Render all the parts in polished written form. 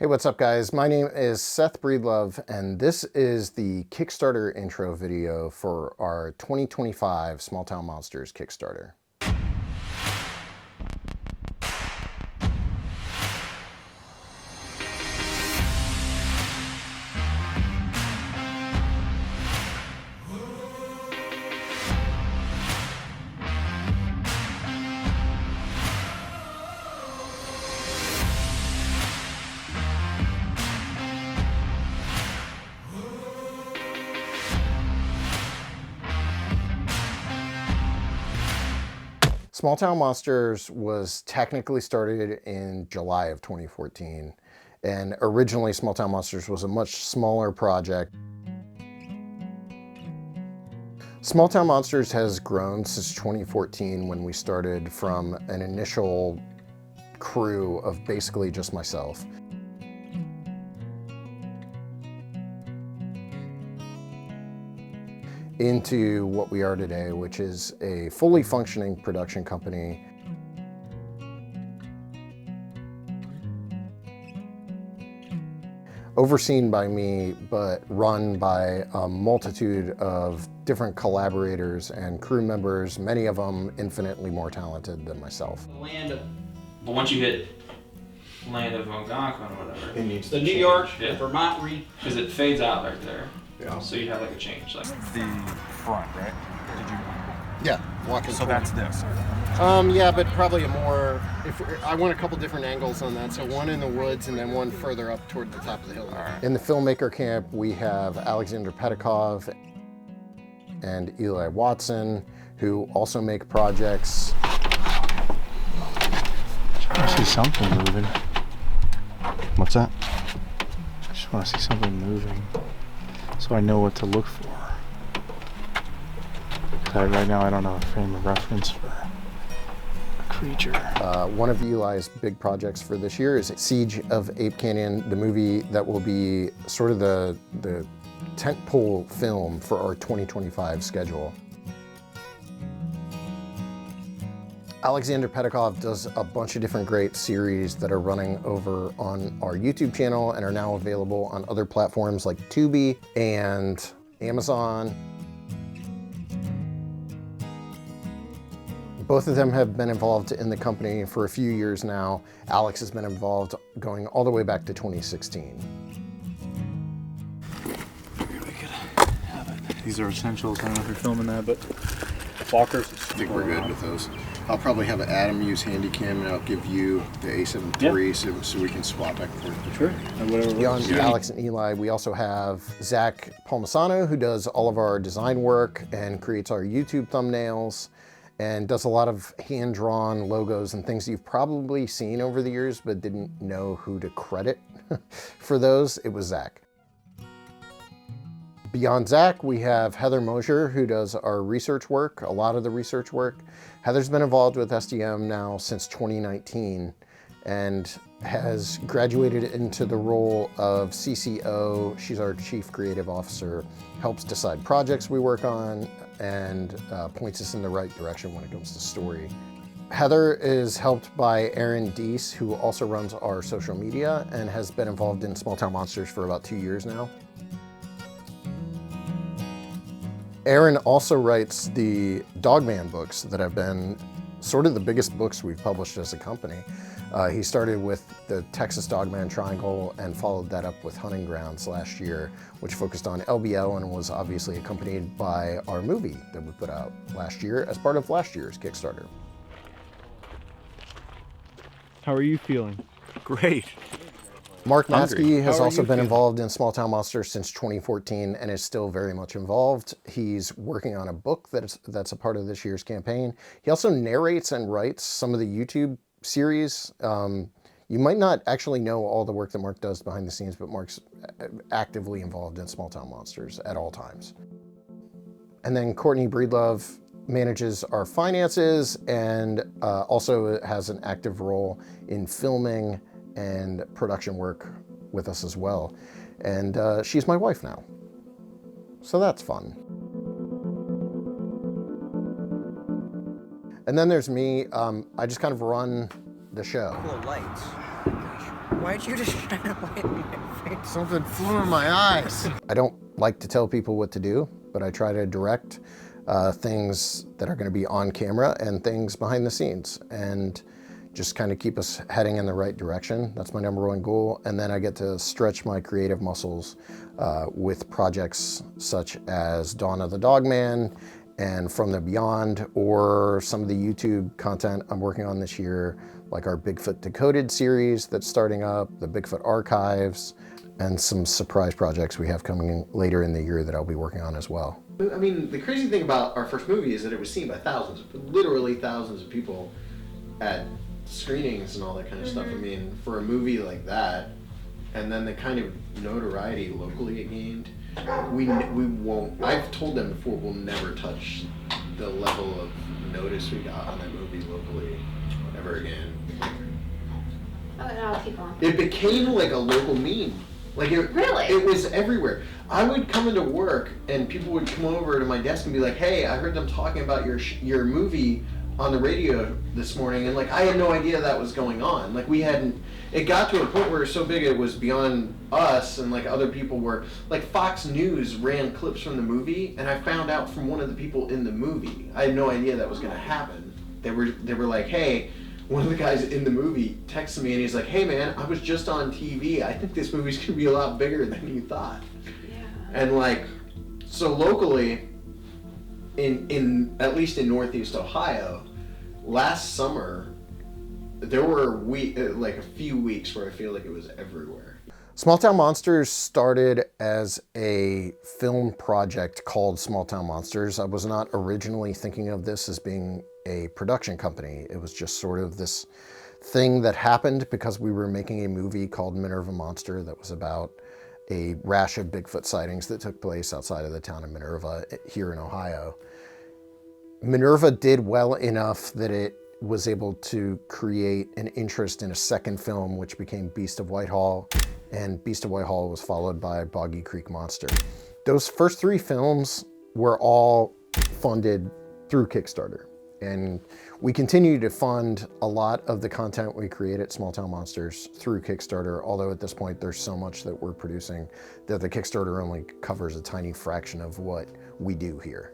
Hey, what's up guys? My name is Seth Breedlove, and this is the Kickstarter intro video for our 2025 Small Town Monsters Kickstarter. Small Town Monsters was technically started in July of 2014, and originally Small Town Monsters was a much smaller project. Small Town Monsters has grown since 2014 when we started from an initial crew of basically just myself. Into what we are today, which is a fully functioning production company. Overseen by me, but run by a multitude of different collaborators and crew members, many of them infinitely more talented than myself. But once you hit land of Algonquin or whatever, It needs the to New change. York, Yeah. Vermont because it fades out right there. Yeah. So you have like a change. Like The front, right? Did you? Yeah, walking. So that's this. Yeah, but probably a more. I want a couple different angles on that. So one in the woods and then one further up toward the top of the hill. Right. In the filmmaker camp, we have Alexander Pedikov and Eli Watson, who also make projects. I see something moving. What's that? I just want to see something moving, so I know what to look for. Right now, I don't have a frame of reference for a creature. One of Eli's big projects for this year is Siege of Ape Canyon, the movie that will be sort of the tentpole film for our 2025 schedule. Alexander Pedikov does a bunch of different great series that are running over on our YouTube channel and are now available on other platforms like Tubi and Amazon. Both of them have been involved in the company for a few years now. Alex has been involved going all the way back to 2016. These are essentials. I don't know if you're filming that, but walkers. I think we're good with those. I'll probably have Adam use Handycam, and I'll give you the A7 III so we can swap back and forth. Sure. And whatever. Beyond Alex and Eli, we also have Zach Palmisano, who does all of our design work and creates our YouTube thumbnails and does a lot of hand-drawn logos and things you've probably seen over the years but didn't know who to credit for those. It was Zach. Beyond Zach, we have Heather Mosier, who does our research work, a lot of the research work. Heather's been involved with SDM now since 2019 and has graduated into the role of CCO. She's our Chief Creative Officer, helps decide projects we work on, and points us in the right direction when it comes to story. Heather is helped by Aaron Deese, who also runs our social media and has been involved in Small Town Monsters for about 2 years now. Aaron also writes the Dogman books that have been sort of the biggest books we've published as a company. He started with the Texas Dogman Triangle and followed that up with Hunting Grounds last year, which focused on LBL and was obviously accompanied by our movie that we put out last year as part of last year's Kickstarter. How are you feeling? Great. Mark Hungry. Matsky has How are also you been feeling? involved in Small Town Monsters since 2014 and is still very much involved. He's working on a book that's a part of this year's campaign. He also narrates and writes some of the YouTube series. You might not actually know all the work that Mark does behind the scenes, but Mark's actively involved in Small Town Monsters at all times. And then Courtney Breedlove manages our finances and also has an active role in filming and production work with us as well. And she's my wife now. So that's fun. And then there's me. I just kind of run the show. Cool lights. Why'd you just shine a light in my face? Something flew in my eyes. I don't like to tell people what to do, but I try to direct things that are going to be on camera and things behind the scenes, and just kind of keep us heading in the right direction. That's my number one goal. And then I get to stretch my creative muscles with projects such as Dawn of the Dogman and From the Beyond, or some of the YouTube content I'm working on this year, like our Bigfoot Decoded series that's starting up, the Bigfoot Archives, and some surprise projects we have coming in later in the year that I'll be working on as well. I mean, the crazy thing about our first movie is that it was seen by thousands, literally thousands of people at screenings and all that kind of stuff. I mean, for a movie like that, and then the kind of notoriety locally it gained, we won't, I've told them before, we'll never touch the level of notice we got on that movie locally ever again. Oh, no, keep on. It became like a local meme. Like Really? It was everywhere. I would come into work and people would come over to my desk and be like, "Hey, I heard them talking about your movie on the radio this morning," and like I had no idea that was going on. Like we hadn't. It got to a point where it was so big it was beyond us, and like other people were like Fox News ran clips from the movie, and I found out from one of the people in the movie. I had no idea that was going to happen. They were like, "Hey." One of the guys in the movie texted me and he's like, "Hey man, I was just on TV. I think this movie's gonna be a lot bigger than you thought." Yeah. And like, so locally, in at least in Northeast Ohio, last summer, there were like a few weeks where I feel like it was everywhere. Small Town Monsters started as a film project called Small Town Monsters. I was not originally thinking of this as being a production company. It was just sort of this thing that happened because we were making a movie called Minerva Monster that was about a rash of Bigfoot sightings that took place outside of the town of Minerva here in Ohio. Minerva did well enough that it was able to create an interest in a second film, which became Beast of Whitehall, and Beast of Whitehall was followed by Boggy Creek Monster. Those first three films were all funded through Kickstarter. And we continue to fund a lot of the content we create at Small Town Monsters through Kickstarter, although at this point there's so much that we're producing that the Kickstarter only covers a tiny fraction of what we do here.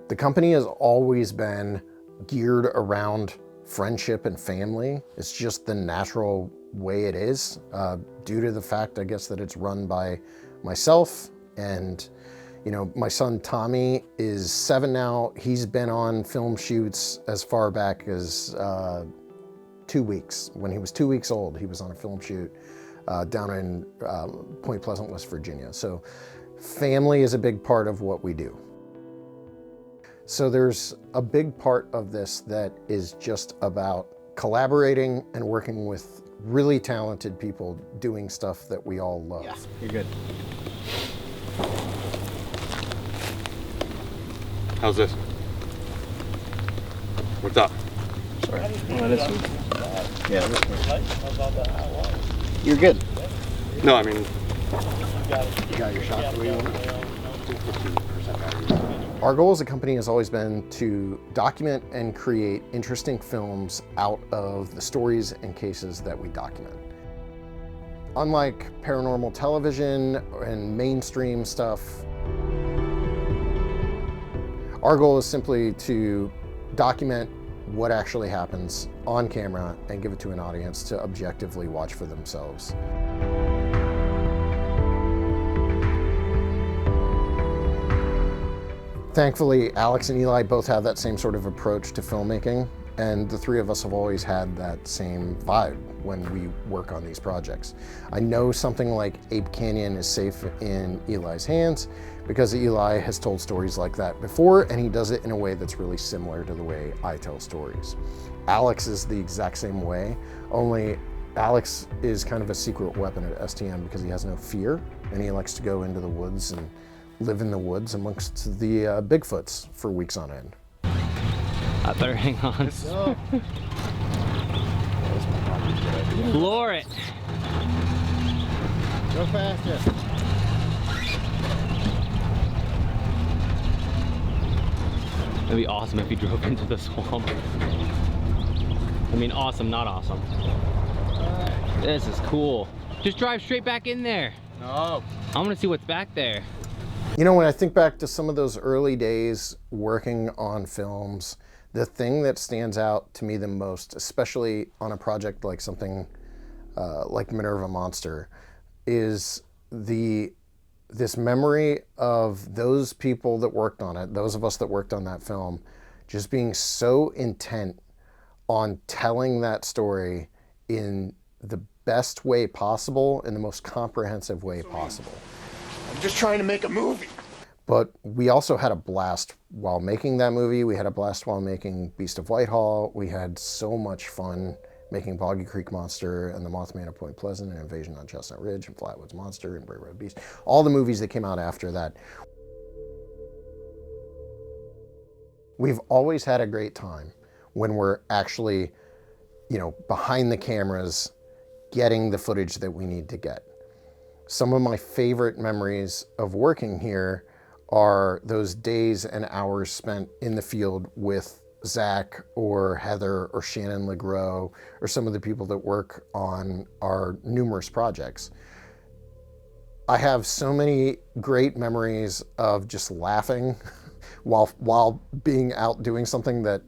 The company has always been geared around friendship and family. It's just the natural way it is, due to the fact, I guess, that it's run by myself and you know, my son Tommy is 7 now. He's been on film shoots as far back as 2 weeks. When he was 2 weeks old, he was on a film shoot down in Point Pleasant, West Virginia. So family is a big part of what we do. So there's a big part of this that is just about collaborating and working with really talented people doing stuff that we all love. Yeah, you're good. How's this? What's up? Sorry. Oh, this one. Yeah, this one. You're good. No, I mean, You got your shot the way you want it? Our goal as a company has always been to document and create interesting films out of the stories and cases that we document. Unlike paranormal television and mainstream stuff, our goal is simply to document what actually happens on camera and give it to an audience to objectively watch for themselves. Thankfully, Alex and Eli both have that same sort of approach to filmmaking, and the three of us have always had that same vibe when we work on these projects. I know something like Ape Canyon is safe in Eli's hands because Eli has told stories like that before, and he does it in a way that's really similar to the way I tell stories. Alex is the exact same way, only Alex is kind of a secret weapon at STM because he has no fear, and he likes to go into the woods and live in the woods amongst the Bigfoots for weeks on end. I better hang on. Floor it. Go faster. It'd be awesome if he drove into the swamp. I mean, awesome, not awesome. This is cool. Just drive straight back in there. No. I want to see what's back there. You know, when I think back to some of those early days working on films, the thing that stands out to me the most, especially on a project like something like Minerva Monster, is this memory of those people that worked on it, those of us that worked on that film, just being so intent on telling that story in the best way possible, in the most comprehensive way possible. I'm just trying to make a movie. But we also had a blast while making that movie. We had a blast while making Beast of Whitehall. We had so much fun making Boggy Creek Monster and The Mothman of Point Pleasant and Invasion on Chestnut Ridge and Flatwoods Monster and Brave Red Beast. All the movies that came out after that. We've always had a great time when we're actually, behind the cameras, getting the footage that we need to get. Some of my favorite memories of working here are those days and hours spent in the field with Zach or Heather or Shannon LeGros or some of the people that work on our numerous projects. I have so many great memories of just laughing while being out doing something that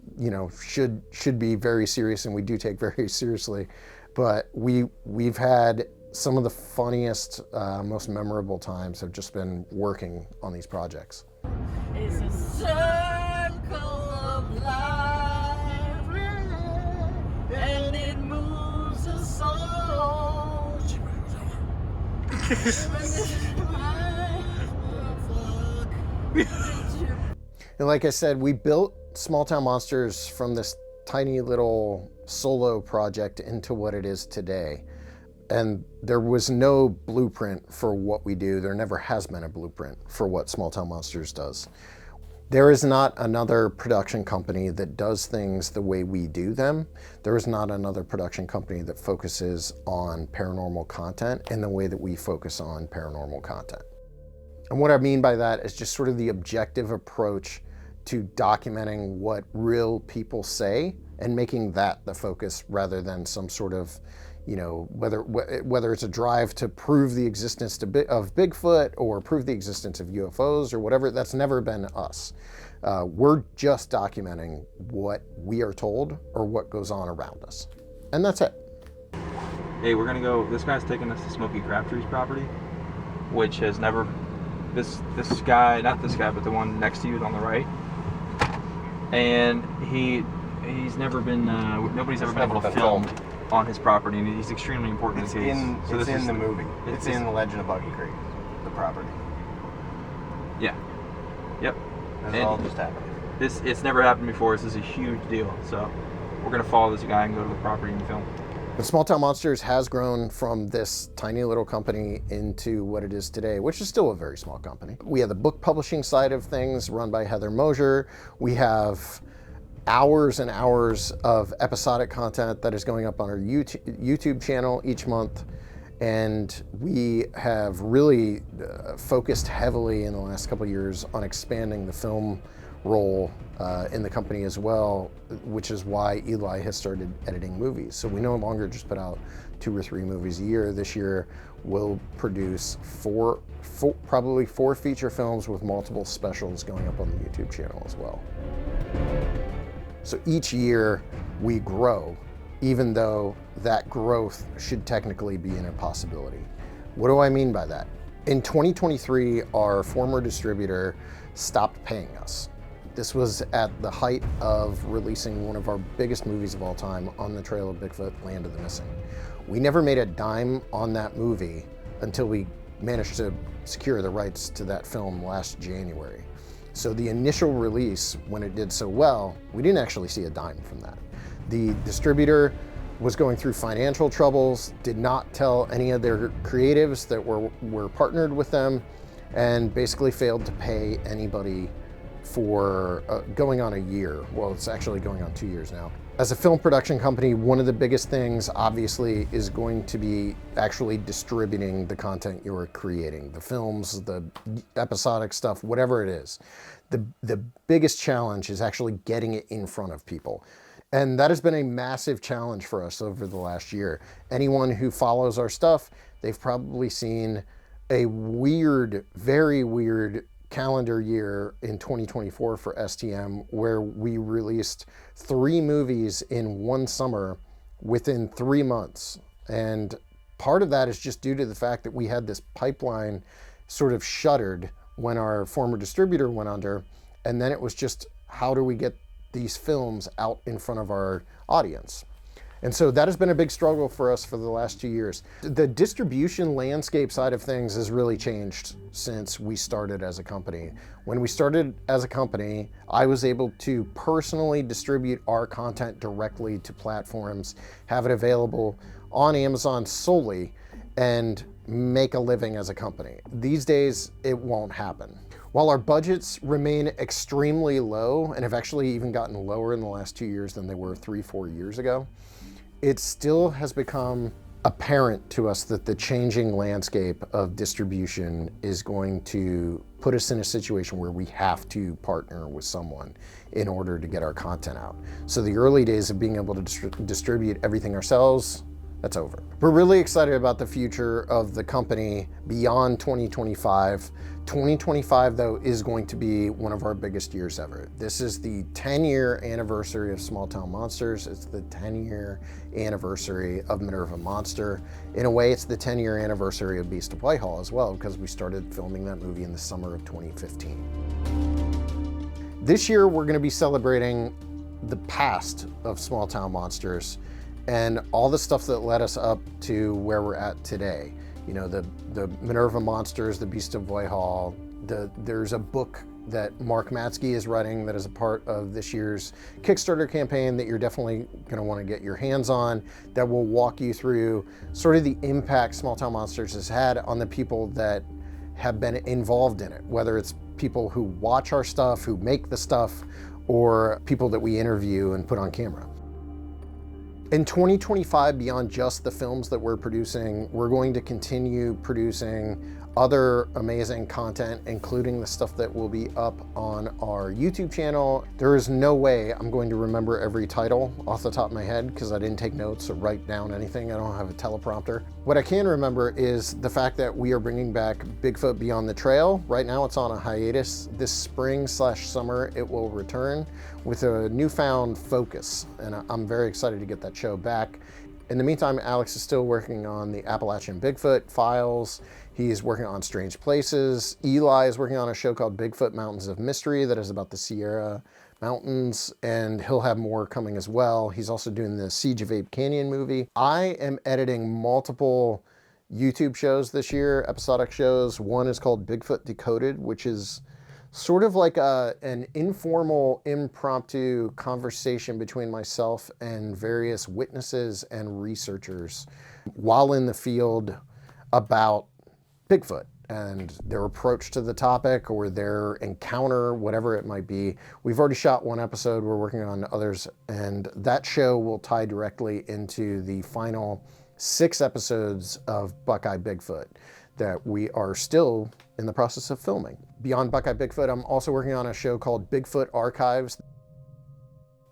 should be very serious, and we do take very seriously. But we've had some of the funniest, most memorable times have just been working on these projects. It's a circle of life, and it moves us all. And like I said, we built Small Town Monsters from this tiny little solo project into what it is today. And there was no blueprint for what we do. There never has been a blueprint for what Small Town Monsters does. There is not another production company that does things the way we do them. There is not another production company that focuses on paranormal content in the way that we focus on paranormal content. And what I mean by that is just sort of the objective approach to documenting what real people say and making that the focus rather than some sort of, whether it's a drive to prove the existence of Bigfoot or prove the existence of UFOs or whatever. That's never been us. We're just documenting what we are told or what goes on around us. And that's it. Hey, we're gonna go, this guy's taking us to Smokey Crabtree's property, which has never, this guy, not this guy, but the one next to you on the right. And he's never been, nobody's ever been able to film on his property, and he's extremely important in his case. It's in the movie. It's in The Legend of Buggy Creek, the property. Yeah. Yep. That's all just happened. It's never happened before. This is a huge deal. So we're gonna follow this guy and go to the property and film. But Small Town Monsters has grown from this tiny little company into what it is today, which is still a very small company. We have the book publishing side of things run by Heather Mosier. We have hours and hours of episodic content that is going up on our YouTube channel each month. And we have really focused heavily in the last couple of years on expanding the film role in the company as well, which is why Eli has started editing movies. So we no longer just put out 2 or 3 movies a year. This year we'll produce probably 4 feature films with multiple specials going up on the YouTube channel as well. So each year we grow, even though that growth should technically be an impossibility. What do I mean by that? In 2023, our former distributor stopped paying us. This was at the height of releasing one of our biggest movies of all time, On the Trail of Bigfoot, Land of the Missing. We never made a dime on that movie until we managed to secure the rights to that film last January. So the initial release, when it did so well, we didn't actually see a dime from that. The distributor was going through financial troubles, did not tell any of their creatives that were partnered with them, and basically failed to pay anybody for going on a year. Well, it's actually going on 2 years now. As a film production company, one of the biggest things obviously is going to be actually distributing the content you're creating, the films, the episodic stuff, whatever it is. The biggest challenge is actually getting it in front of people. And that has been a massive challenge for us over the last year. Anyone who follows our stuff, they've probably seen a weird, very weird calendar year in 2024 for STM, where we released 3 movies in one summer within 3 months. And part of that is just due to the fact that we had this pipeline sort of shuttered when our former distributor went under. And then it was just, how do we get these films out in front of our audience? And so that has been a big struggle for us for the last 2 years. The distribution landscape side of things has really changed since we started as a company. When we started as a company, I was able to personally distribute our content directly to platforms, have it available on Amazon solely, and make a living as a company. These days, it won't happen. While our budgets remain extremely low and have actually even gotten lower in the last 2 years than they were 3-4 years ago, it still has become apparent to us that the changing landscape of distribution is going to put us in a situation where we have to partner with someone in order to get our content out. So the early days of being able to distribute everything ourselves, that's over. We're really excited about the future of the company beyond 2025. 2025, though, is going to be one of our biggest years ever. This is the 10-year anniversary of Small Town Monsters. It's the 10-year anniversary of Minerva Monster. In a way, it's the 10-year anniversary of Beast of Whitehall as well, because we started filming that movie in the summer of 2015. This year, we're going to be celebrating the past of Small Town Monsters and all the stuff that led us up to where we're at today. You know, the Minerva Monsters, the Beast of Whitehall. There's a book that Mark Matsky is writing that is a part of this year's Kickstarter campaign that you're definitely going to want to get your hands on, that will walk you through sort of the impact Small Town Monsters has had on the people that have been involved in it, whether it's people who watch our stuff, who make the stuff, or people that we interview and put on camera. In 2025, beyond just the films that we're producing, we're going to continue producing other amazing content, including the stuff that will be up on our YouTube channel. There is no way I'm going to remember every title off the top of my head because I didn't take notes or write down anything. I don't have a teleprompter. What I can remember is the fact that we are bringing back Bigfoot Beyond the Trail. Right now it's on a hiatus. This spring/summer it will return with a newfound focus, and I'm very excited to get that show back. In the meantime, Alex is still working on the Appalachian Bigfoot files. He's working on Strange Places. Eli is working on a show called Bigfoot Mountains of Mystery that is about the Sierra Mountains, and he'll have more coming as well. He's also doing the Siege of Ape Canyon movie. I am editing multiple YouTube shows this year, episodic shows. One is called Bigfoot Decoded, which is sort of like an informal, impromptu conversation between myself and various witnesses and researchers while in the field about Bigfoot and their approach to the topic or their encounter, whatever it might be. We've already shot one episode, we're working on others, and that show will tie directly into the final 6 episodes of Buckeye Bigfoot that we are still in the process of filming. Beyond Buckeye Bigfoot, I'm also working on a show called Bigfoot Archives.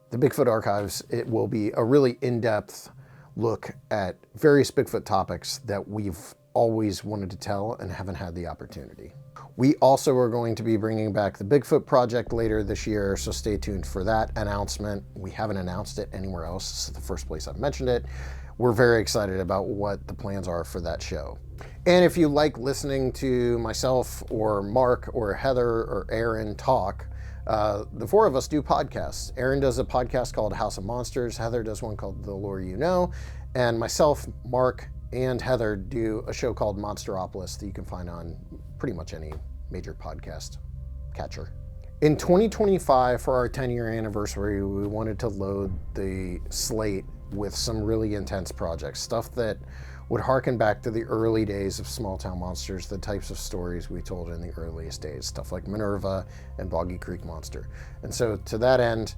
The Bigfoot Archives, it will be a really in-depth look at various Bigfoot topics that we've always wanted to tell and haven't had the opportunity. We also are going to be bringing back the Bigfoot Project later this year, so stay tuned for that announcement. We haven't announced it anywhere else. This is the first place I've mentioned it. We're very excited about what the plans are for that show. And if you like listening to myself or Mark or Heather or Aaron talk, the 4 of us do podcasts. Aaron does a podcast called House of Monsters. Heather does one called The Lore You Know. And myself, Mark, and Heather do a show called Monsteropolis that you can find on pretty much any major podcast catcher. In 2025, for our 10-year anniversary, we wanted to load the slate with some really intense projects, stuff that would harken back to the early days of Small Town Monsters, the types of stories we told in the earliest days, stuff like Minerva and Boggy Creek Monster. And so to that end,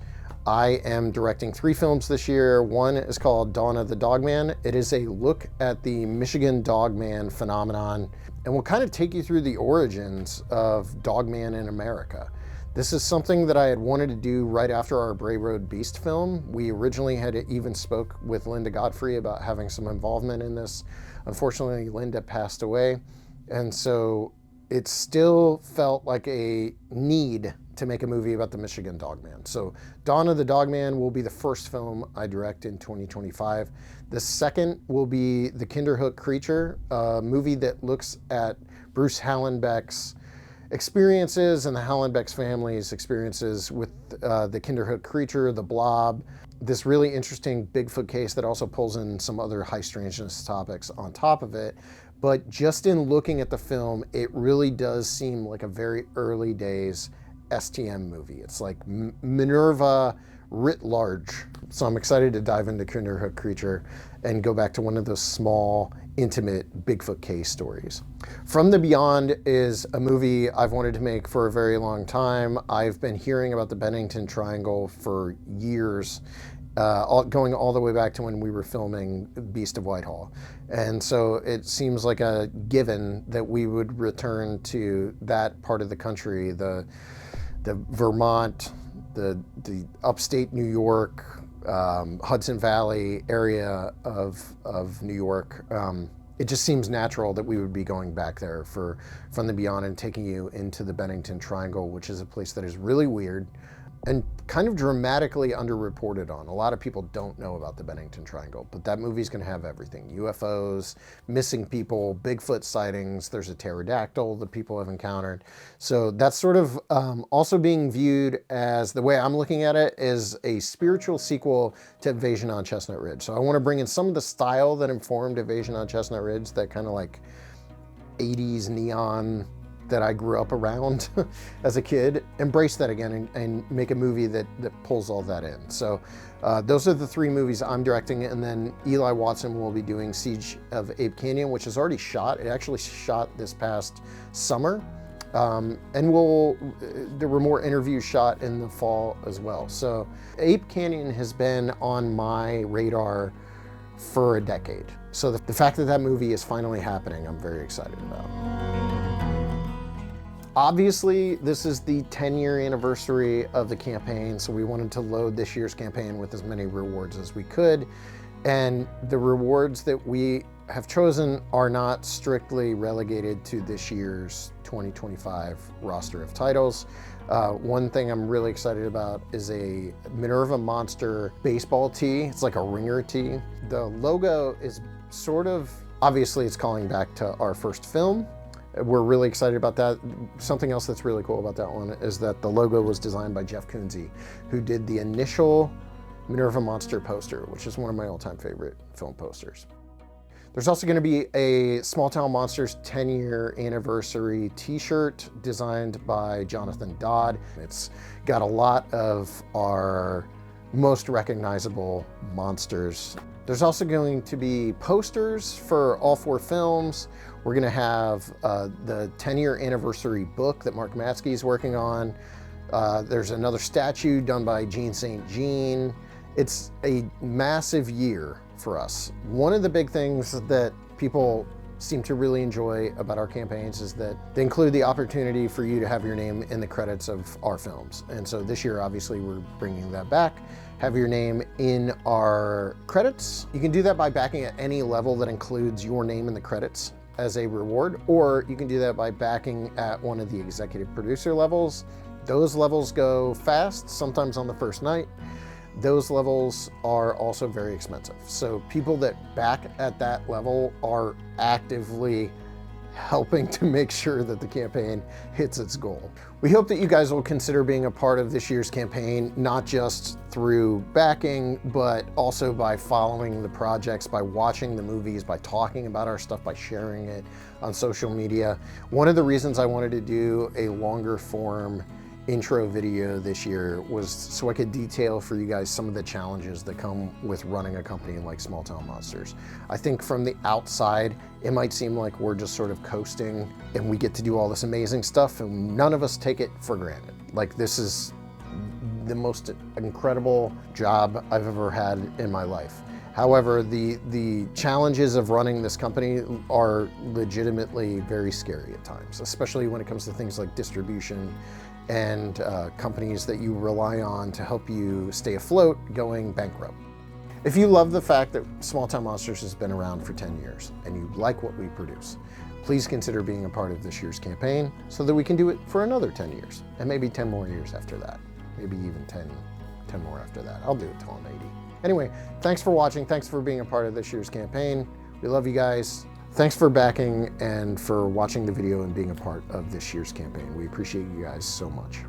I am directing 3 films this year. One is called Dawn of the Dogman. It is a look at the Michigan Dogman phenomenon, and will kind of take you through the origins of Dogman in America. This is something that I had wanted to do right after our Bray Road Beast film. We originally had even spoke with Linda Godfrey about having some involvement in this. Unfortunately, Linda passed away, and so it still felt like a need to make a movie about the Michigan Dogman. So Dawn of the Dogman will be the first film I direct in 2025. The second will be The Kinderhook Creature, a movie that looks at Bruce Hallenbeck's experiences and the Hallenbeck's family's experiences with the Kinderhook Creature, the Blob, this really interesting Bigfoot case that also pulls in some other high strangeness topics on top of it. But just in looking at the film, it really does seem like a very early days STM movie. It's like Minerva writ large. So I'm excited to dive into Kinderhook Creature and go back to one of those small, intimate Bigfoot case stories. From the Beyond is a movie I've wanted to make for a very long time. I've been hearing about the Bennington Triangle for years, going all the way back to when we were filming Beast of Whitehall. And so it seems like a given that we would return to that part of the country, the Vermont, the upstate New York, Hudson Valley area of New York. It just seems natural that we would be going back there for From the Beyond and taking you into the Bennington Triangle, which is a place that is really weird and kind of dramatically underreported on. A lot of people don't know about the Bennington Triangle, but that movie's gonna have everything. UFOs, missing people, Bigfoot sightings, there's a pterodactyl that people have encountered. So that's sort of also being viewed as, the way I'm looking at it, is a spiritual sequel to Invasion on Chestnut Ridge. So I wanna bring in some of the style that informed Invasion on Chestnut Ridge, that kind of like 80s neon that I grew up around as a kid, embrace that again and make a movie that pulls all that in. So those are the three movies I'm directing, and then Eli Watson will be doing Siege of Ape Canyon, which is already shot. It actually shot this past summer, and there were more interviews shot in the fall as well. So Ape Canyon has been on my radar for a decade. So the fact that that movie is finally happening, I'm very excited about. Obviously, this is the 10-year anniversary of the campaign, so we wanted to load this year's campaign with as many rewards as we could. And the rewards that we have chosen are not strictly relegated to this year's 2025 roster of titles. One thing I'm really excited about is a Minerva Monster baseball tee. It's like a ringer tee. The logo is sort of, obviously it's calling back to our first film. We're really excited about that. Something else that's really cool about that one is that the logo was designed by Jeff Kunze, who did the initial Minerva Monster poster, which is one of my all-time favorite film posters. There's also going to be a Small Town Monsters 10-year anniversary t-shirt designed by Jonathan Dodd. It's got a lot of our most recognizable monsters. There's also going to be posters for all 4 films. We're going to have the 10-year anniversary book that Mark Matsky is working on. There's another statue done by Jean St. Jean. It's a massive year for us. One of the big things that people seem to really enjoy about our campaigns is that they include the opportunity for you to have your name in the credits of our films. And so this year, obviously, we're bringing that back. Have your name in our credits. You can do that by backing at any level that includes your name in the credits as a reward, or you can do that by backing at one of the executive producer levels. Those levels go fast, sometimes on the first night. Those levels are also very expensive. So people that back at that level are actively helping to make sure that the campaign hits its goal. We hope that you guys will consider being a part of this year's campaign, not just through backing, but also by following the projects, by watching the movies, by talking about our stuff, by sharing it on social media. One of the reasons I wanted to do a longer form intro video this year was so I could detail for you guys some of the challenges that come with running a company like Small Town Monsters. I think from the outside, it might seem like we're just sort of coasting and we get to do all this amazing stuff and none of us take it for granted. Like, this is the most incredible job I've ever had in my life. However, the challenges of running this company are legitimately very scary at times, especially when it comes to things like distribution and companies that you rely on to help you stay afloat going bankrupt. If you love the fact that Small Town Monsters has been around for 10 years and you like what we produce, please consider being a part of this year's campaign so that we can do it for another 10 years and maybe 10 more years after that. Maybe even 10 more after that. I'll do it till I'm 80. Anyway, thanks for watching. Thanks for being a part of this year's campaign. We love you guys. Thanks for backing and for watching the video and being a part of this year's campaign. We appreciate you guys so much.